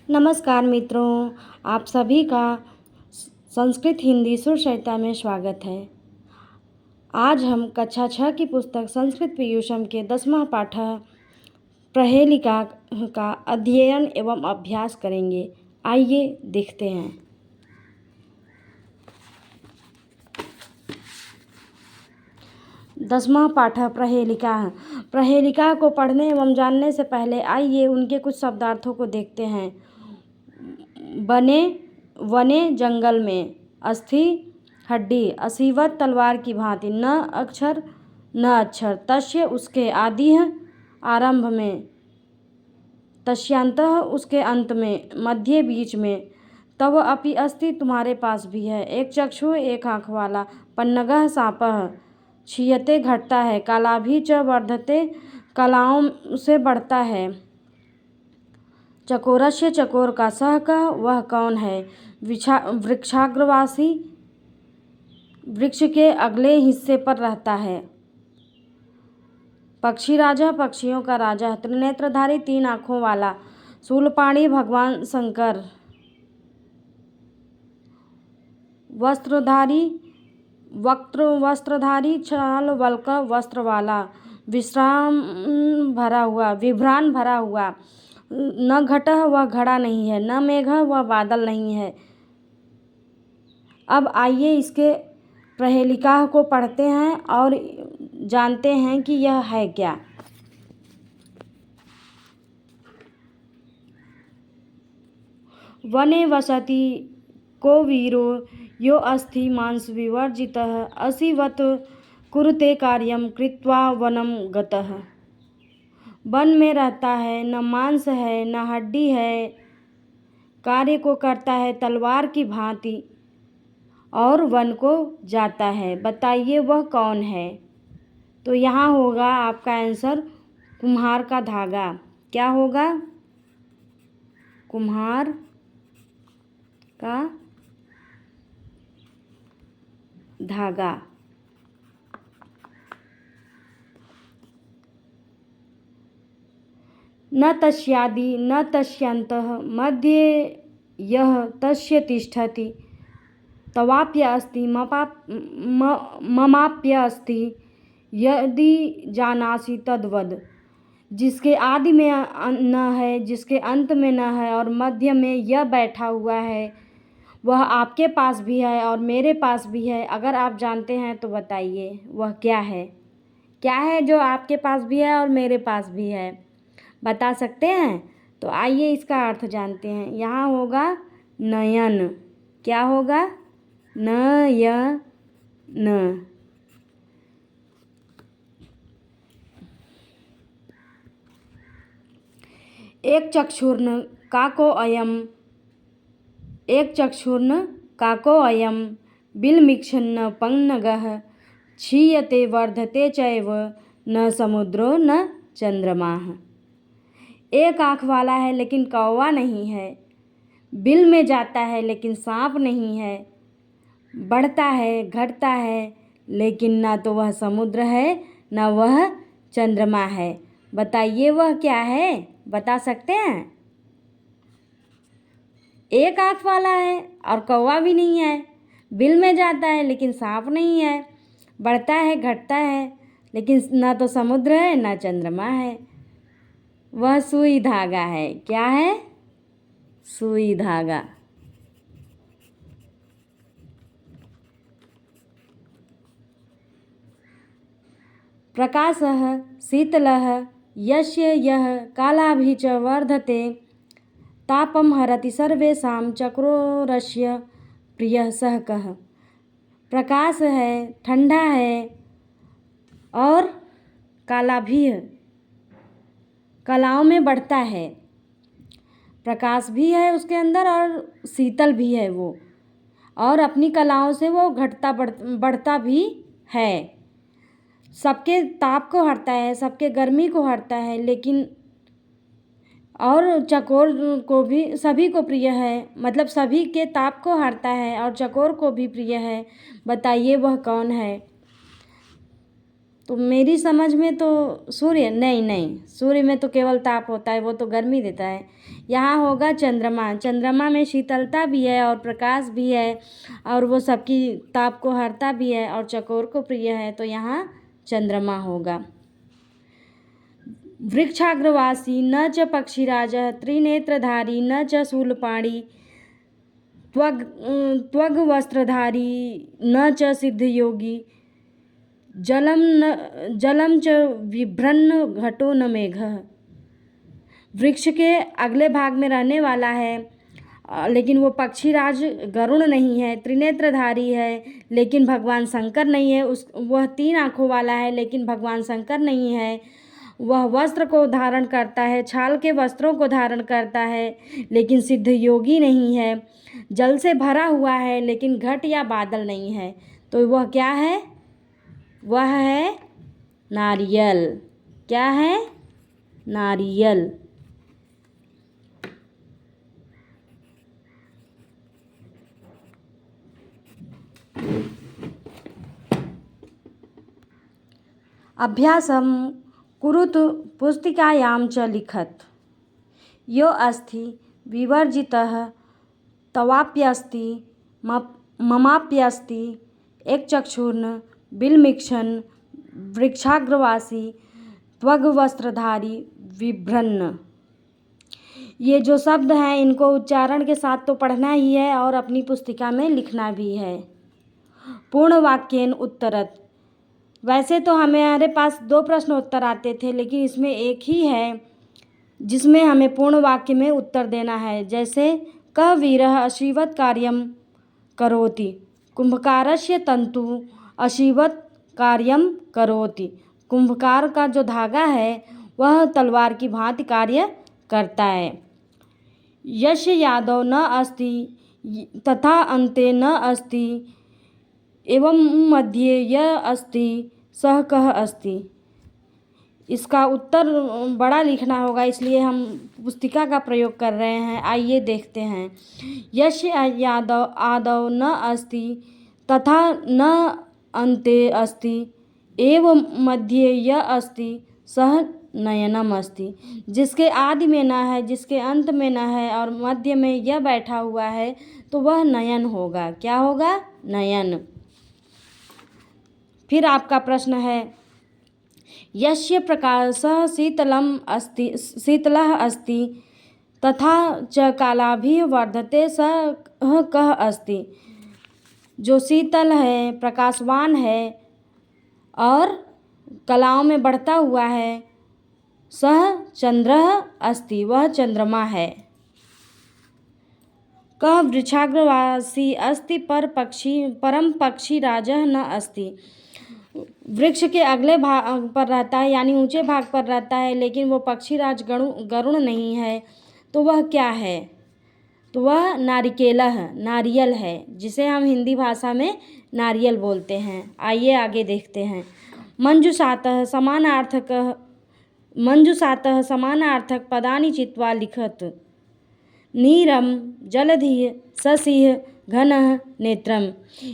नमस्कार मित्रों, आप सभी का संस्कृत हिंदी सुर सरिता में स्वागत है। आज हम कक्षा 6 की पुस्तक संस्कृत पीयूषम के 10वां पाठ प्रहेलिका का अध्ययन एवं अभ्यास करेंगे। आइए देखते हैं। दसवां पाठ प्रहेलिका। प्रहेलिका को पढ़ने एवं जानने से पहले आइए उनके कुछ शब्दार्थों को देखते हैं। वने जंगल में, अस्थि हड्डी, असीवत तलवार की भांति, न अक्षर, तस्य उसके, आदिह आरंभ में, तस्यांतः उसके अंत में, मध्य बीच में, तव अपि अस्ति तुम्हारे पास भी है, एक चक्षु एक आँख वाला, पन्नगः सापः, क्षीयते घटता है, कालाभि च वर्धते कलाओं से बढ़ता है, चकोरस्य चकोर का, सह का वह कौन है, वृक्षाग्रवासी वृक्ष के अगले हिस्से पर रहता है, पक्षी राजा पक्षियों का राजा, त्रिनेत्रधारी तीन आँखों वाला, शूलपाणी भगवान शंकर, वस्त्रधारी छाल वल्क वस्त्र वाला, विभ्रान भरा हुआ, न घटः वह घड़ा नहीं है, न मेघः वह बादल नहीं है। अब आइए इसके प्रहेलिका को पढ़ते हैं और जानते हैं कि यह है क्या। वने वसति को वीरो यो अस्ति मांस विवर्जितः, असीवत कुरुते कार्यम कृत्वा वनम गतः। वन में रहता है, न मांस है न हड्डी है, कार्य को करता है तलवार की भांति और वन को जाता है, बताइए वह कौन है। तो यहाँ होगा आपका आंसर कुम्हार का धागा। क्या होगा? कुम्हार का धागा। न तस्यादि न तस्यांतः, मध्ये यह तस्य तिष्ठति, तवाप्य अस्ति ममाप्य अस्ति, यदि जानासि तद्वद। जिसके आदि में न है, जिसके अंत में न है और मध्य में यह बैठा हुआ है, वह आपके पास भी है और मेरे पास भी है। अगर आप जानते हैं तो बताइए वह क्या है। क्या है जो आपके पास भी है और मेरे पास भी है, बता सकते हैं? तो आइए इसका अर्थ जानते हैं। यहाँ होगा नयन। क्या होगा? नयन। एक चक्षुर्न काको अयम बिलमिक्षन्न पन्नगः, क्षीयते वर्धते चैव, न समुद्रो न चंद्रमाः। एक आँख वाला है लेकिन कौवा नहीं है, बिल में जाता है लेकिन सांप नहीं है, बढ़ता है घटता है लेकिन ना तो वह समुद्र है ना वह चंद्रमा है। बताइए वह क्या है, बता सकते हैं? एक आँख वाला है और कौवा भी नहीं है, बिल में जाता है लेकिन सांप नहीं है, बढ़ता है घटता है लेकिन ना तो समुद्र है ना चंद्रमा है। वह सुई धागा है। क्या है? सुई धागा। प्रकाशः शीतलः यस्य यः कालाभि च वर्धते, तापम हरति सर्वेषां चक्रोरस्य प्रियः सः कः। प्रकाश है, ठंडा है और काला भी है, कलाओं में बढ़ता है। प्रकाश भी है उसके अंदर और शीतल भी है वो, और अपनी कलाओं से वो घटता बढ़ता भी है। सबके ताप को हरता है, सबके गर्मी को हरता है, लेकिन और चकोर को भी सभी को प्रिय है, मतलब सभी के ताप को हरता है और चकोर को भी प्रिय है। बताइए वह कौन है। तो मेरी समझ में तो सूर्य नहीं, सूर्य में तो केवल ताप होता है, वो तो गर्मी देता है। यहाँ होगा चंद्रमा। चंद्रमा में शीतलता भी है और प्रकाश भी है और वो सबकी ताप को हरता भी है और चकोर को प्रिय है, तो यहाँ चंद्रमा होगा। वृक्षाग्रवासी न च पक्षीराजः त्रिनेत्रधारी न च शूलपाणी त्वग्वस्त्रधारी न च सिद्धयोगी जलम च विभ्रन्न घटो न मेघः। वृक्ष के अगले भाग में रहने वाला है, लेकिन वो पक्षीराज गरुड़ नहीं है। त्रिनेत्रधारी है लेकिन भगवान शंकर नहीं है। वह 3 आँखों वाला है लेकिन भगवान शंकर नहीं है। वह वस्त्र को धारण करता है, छाल के वस्त्रों को धारण करता है लेकिन सिद्ध योगी नहीं है। जल से भरा हुआ है लेकिन घट या बादल नहीं है। तो वह क्या है? वह है नारियल। क्या है? नारियल। अभ्यासं कुरुतु पुस्तिकायां च लिखत। यो अस्ति विवर्जितः तवाप्यस्ति ममाप्यस्ति एकचक्षुर्न बिलमिक्षन् वृक्षाग्रवासी त्वग्वस्त्रधारी विभ्रन्न। ये जो शब्द हैं इनको उच्चारण के साथ तो पढ़ना ही है और अपनी पुस्तिका में लिखना भी है। पूर्ण वाक्येन उत्तरत। वैसे तो हमारे पास 2 प्रश्न उत्तर आते थे, लेकिन इसमें एक ही है जिसमें हमें पूर्ण वाक्य में उत्तर देना है। जैसे क वीरः अशीवत् कार्यं करोति, कुंभकारस्य तंतु अशीवत् कार्यं करोति। कुंभकार का जो धागा है वह तलवार की भांति कार्य करता है। यस्य यादव न अस्ति तथा अन्ते न अस्ति एवं मध्ये यह अस्ति सह कः अस्ति। इसका उत्तर बड़ा लिखना होगा, इसलिए हम पुस्तिका का प्रयोग कर रहे हैं। आइए देखते हैं। यस्य यादव आदौ न अस्ति तथा न अन्ते अस्ति एवं मध्ये यह अस्ति सह नयनम अस्ति। जिसके आदि में ना है, जिसके अंत में ना है और मध्य में यह बैठा हुआ है तो वह नयन होगा। क्या होगा? नयन। फिर आपका प्रश्न है यस्य प्रकाशः शीतलः अस्ति तथा च कालाभिः वर्धते सः कः अस्ति। जो शीतल है, प्रकाशवान है और कलाओं में बढ़ता हुआ है, सह चंद्रः अस्ति, वह चंद्रमा है। कः वृक्षाग्रवासी अस्ति परम पक्षी राजः न अस्ति। वृक्ष के अगले भाग पर रहता है, यानी ऊंचे भाग पर रहता है, लेकिन वो पक्षीराज गरुड़ नहीं है। तो वह क्या है? तो वह नारिकेलः, नारियल है, जिसे हम हिंदी भाषा में नारियल बोलते हैं। आइए आगे देखते हैं। मंजुषातः समानार्थक पदानि चित्वा लिखत। नीरम जलधिः शशिः घनः नेत्रम।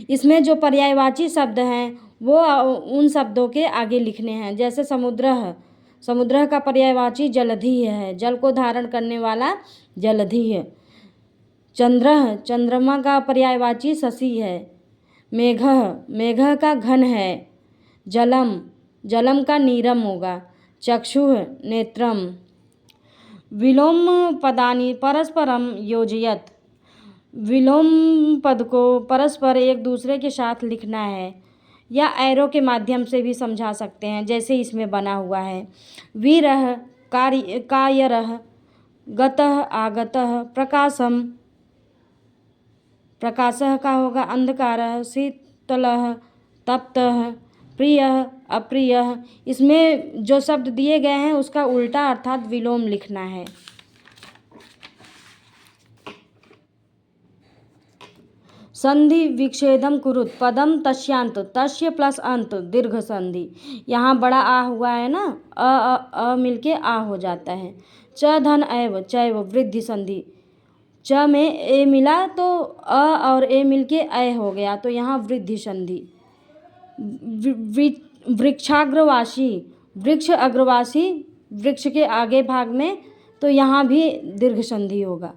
इसमें जो पर्यायवाची शब्द हैं वो उन शब्दों के आगे लिखने हैं। जैसे समुद्र का पर्यायवाची जलधि है, जल को धारण करने वाला जलधि है। चंद्रमा का पर्यायवाची शशि है। मेघ का घन है। जलम का नीरम होगा। चक्षुः नेत्रम। विलोम पदानि परस्परम योजयत। विलोम पद को परस्पर एक दूसरे के साथ लिखना है या एरो के माध्यम से भी समझा सकते हैं, जैसे इसमें बना हुआ है। वीरः कायरः गतः आगतः प्रकाशः का होगा अंधकारः शीतलः तप्तः प्रियः अप्रियः। इसमें जो शब्द दिए गए हैं उसका उल्टा अर्थात विलोम लिखना है। संधि विच्छेदम कुरुत पदम तस्यांत तस्य प्लस अंत दीर्घ संधि। यहाँ बड़ा आ हुआ है ना, अ मिलके आ हो जाता है। च धन एव चैव वृद्धि संधि। च में ए मिला तो अ और ए मिलके ऐ हो गया, तो यहाँ वृद्धि संधि। वृक्षाग्रवासी, वृक्ष अग्रवासी, वृक्ष के आगे भाग में, तो यहाँ भी दीर्घ संधि होगा।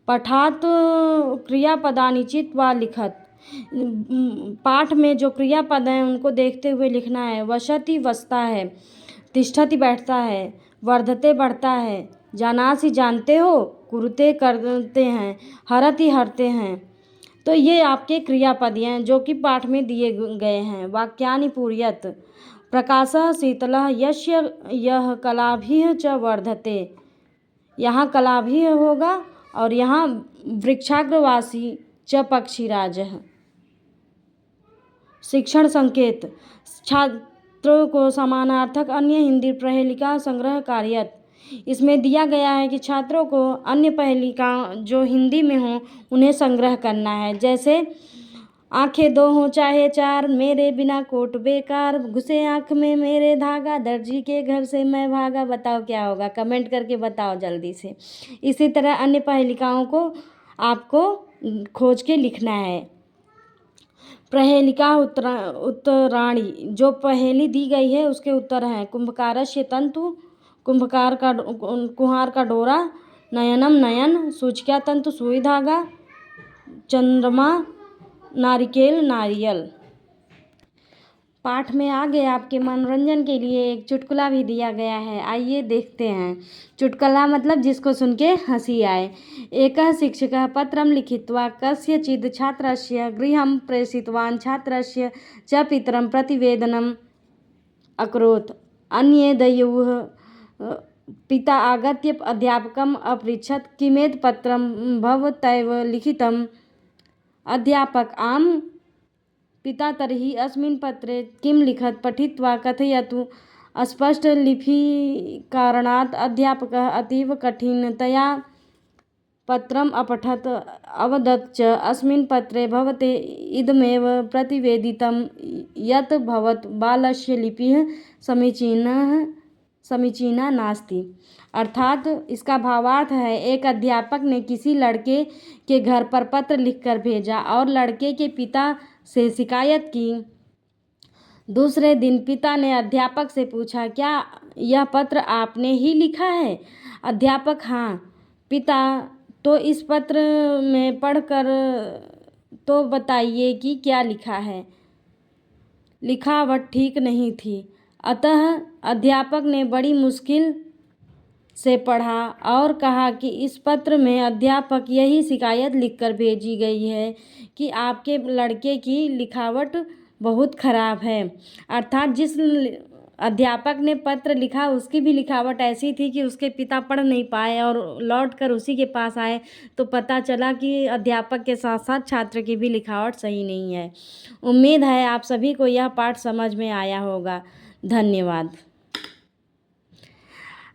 पठात क्रियापदानि चित्वा लिखत, पाठ में जो क्रियापद हैं उनको देखते हुए लिखना है। वसति वसता है, तिष्ठति बैठता है, वर्धते बढ़ता है, जानासि जानते हो, कुरुते करते हैं, हरति हरते हैं। तो ये आपके क्रियापद हैं जो कि पाठ में दिए गए हैं। वाक्यानि पूरयत, प्रकाशः शीतलः यस्य यह कलाभिः च वर्धते, यहाँ कलाभिः होगा और यहाँ वृक्षाग्रवासी च पक्षीराजः। शिक्षण संकेत, छात्रों को समानार्थक अन्य हिंदी प्रहेलिका संग्रह कार्यत। इसमें दिया गया है कि छात्रों को अन्य पहेलिका जो हिंदी में हों उन्हें संग्रह करना है। जैसे आंखें दो हों चाहे चार, मेरे बिना कोट बेकार, घुसे आँख में मेरे धागा, दर्जी के घर से मैं भागा। बताओ क्या होगा, कमेंट करके बताओ जल्दी से। इसी तरह अन्य पहेलिकाओं को आपको खोज के लिखना है। प्रहेलिका उत्तराणी, जो पहेली दी गई है उसके उत्तर हैं। कुंभकारस्य तंतु, कुम्हार का डोरा, नयनम नयन, सूचिका तंतु सुई धागा, चंद्रमा नारिकेल नारियल। पाठ में आगे आपके मनोरंजन के लिए एक चुटकुला भी दिया गया है, आइए देखते हैं। चुटकुला मतलब जिसको सुन के हंसी आए। एकः शिक्षकः पत्रं लिखित्वा कस्यचित् छात्रस्य गृहं प्रेषितवान्, छात्रस्य च पितरं प्रतिवेदनम् अकरोत्। अन्ये द्वयोः पिता आगत्य अध्यापकम् अपृच्छत्, किमेतत् पत्रं भवतैव लिखितम्? अध्यापक: आम् पिता, तर्हि अस्मिन् पत्रे किं लिखत्? पठित्वा कथयतु। अस्पष्टलिपिकारणात् अध्यापकः अतीव कठिनतया पत्रम् अपठत्, अवदत् च, अस्मिन् पत्रे भवते इदमेव प्रतिवेदितं यत् भवत् बालस्य लिपिः समीचीना नास्ति। अर्थात इसका भावार्थ है, एक अध्यापक ने किसी लड़के के घर पर पत्र लिखकर भेजा और लड़के के पिता से शिकायत की। दूसरे दिन पिता ने अध्यापक से पूछा, क्या यह पत्र आपने ही लिखा है? अध्यापक: हाँ। पिता: तो इस पत्र में पढ़कर तो बताइए कि क्या लिखा है। लिखावट ठीक नहीं थी। अतः अध्यापक ने बड़ी मुश्किल से पढ़ा और कहा कि इस पत्र में अध्यापक यही शिकायत लिखकर भेजी गई है कि आपके लड़के की लिखावट बहुत खराब है। अर्थात जिस अध्यापक ने पत्र लिखा उसकी भी लिखावट ऐसी थी कि उसके पिता पढ़ नहीं पाए और लौटकर उसी के पास आए तो पता चला कि अध्यापक के साथ साथ छात्र की भी लिखावट सही नहीं है। उम्मीद है आप सभी को यह पाठ समझ में आया होगा। धन्यवाद।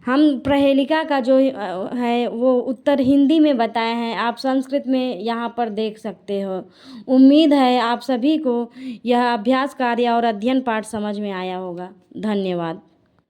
हम प्रहेलिका का जो है वो उत्तर हिंदी में बताए हैं, आप संस्कृत में यहाँ पर देख सकते हो। उम्मीद है आप सभी को यह अभ्यास कार्य और अध्ययन पाठ समझ में आया होगा। धन्यवाद।